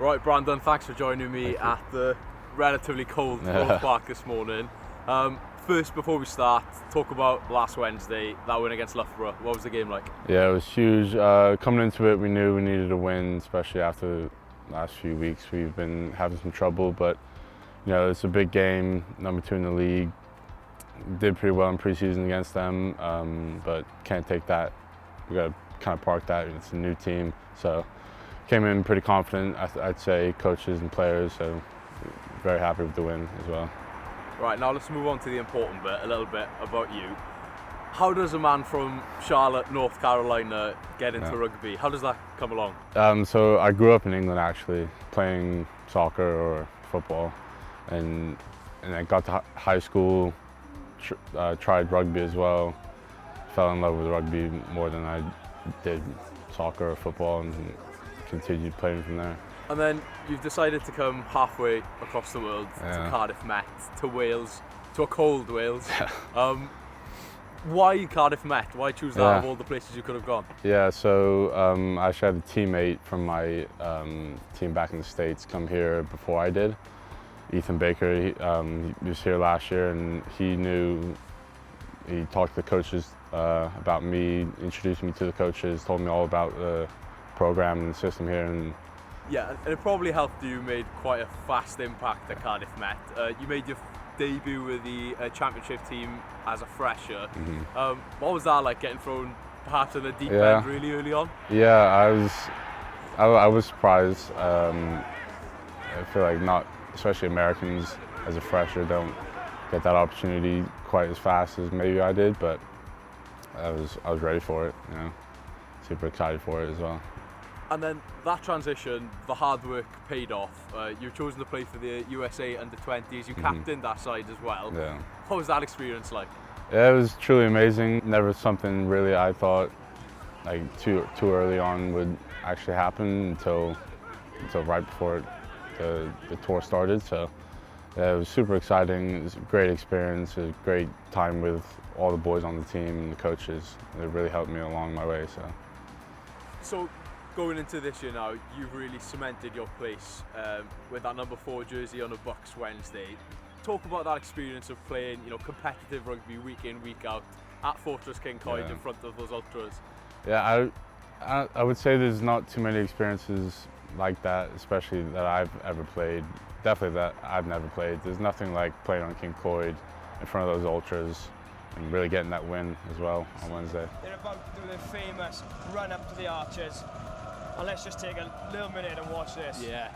Right, Brandon, thanks for joining me at the relatively cold Road Park this morning. First, before we start, talk about last Wednesday, that win against Loughborough. What was the game like? Yeah, it was huge. Coming into it, we knew we needed a win, especially after the last few weeks. We've been having some trouble, but you know, it's a big game, number 2 in the league. Did pretty well in preseason against them, but can't take that. We got to kind of park that. It's a new team, so came in pretty confident. I'd say coaches and players, so very happy with the win as well. Right, now let's move on to the important bit, a little bit about you. How does a man from Charlotte, North Carolina get into rugby? How does that come along? So I grew up in England actually, playing soccer or football, and I got to high school, tried rugby as well, fell in love with rugby more than I did soccer or football, and continued playing from there. And then you've decided to come halfway across the world to Cardiff Met, to Wales, to a cold Wales. Why Cardiff Met? Why choose that of all the places you could have gone? Yeah, so I actually had a teammate from my team back in the States come here before I did. Ethan Baker, he was here last year, and he talked to the coaches about me, introduced me to the coaches, told me all about the program and the system here. And yeah, and it probably helped you made quite a fast impact at Cardiff Met. You made your debut with the championship team as a fresher. What was that like, getting thrown perhaps in the deep end really early on? Yeah, I was surprised. I feel like not, especially Americans as a fresher, don't get that opportunity quite as fast as maybe I did, but I was ready for it, you know, super excited for it as well. And then that transition, the hard work paid off. You've chosen to play for the USA under-20s. You captained that side as well. Yeah. What was that experience like? Yeah, it was truly amazing. Never something really I thought like too early on would actually happen until right before the tour started. So yeah, it was super exciting. It was a great experience. It was a great time with all the boys on the team and the coaches. It really helped me along my way. So going into this year now, you've really cemented your place with that number 4 jersey on a Bucks Wednesday. Talk about that experience of playing, you know, competitive rugby week in, week out at Fortress King Coed in front of those ultras. Yeah, I would say there's not too many experiences like that, especially that I've ever played. Definitely that I've never played. There's nothing like playing on King Coed in front of those ultras and really getting that win as well on Wednesday. They're about to do their famous run up to the arches. And let's just take a little minute and watch this. Yeah.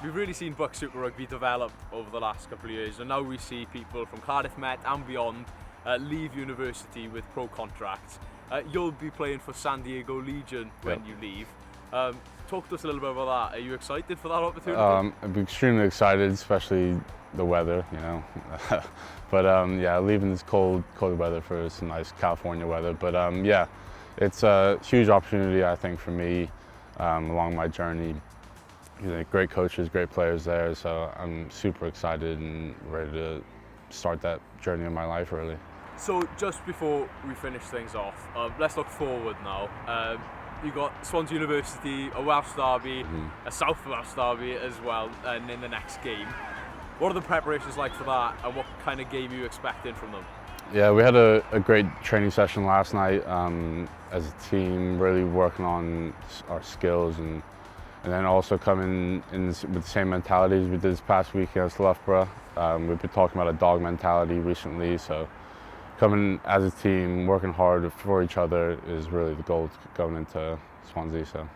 We've really seen Bucks Super Rugby develop over the last couple of years, and now we see people from Cardiff Met and beyond leave university with pro contracts. You'll be playing for San Diego Legion when you leave. Talk to us a little bit about that. Are you excited for that opportunity? I'm extremely excited, especially the weather, you know. But yeah, leaving this cold weather for some nice California weather. But yeah, it's a huge opportunity, I think, for me along my journey. You know, great coaches, great players there, so I'm super excited and ready to start that journey in my life, really. So just before we finish things off, let's look forward now. You've got Swansea University, a Welsh derby, a South Welsh derby as well, and in the next game. What are the preparations like for that, and what kind of game are you expecting from them? Yeah, we had a great training session last night as a team, really working on our skills and then also coming in with the same mentality as we did this past week against Loughborough. We've been talking about a dog mentality recently, so coming as a team, working hard for each other is really the goal going into Swansea. So.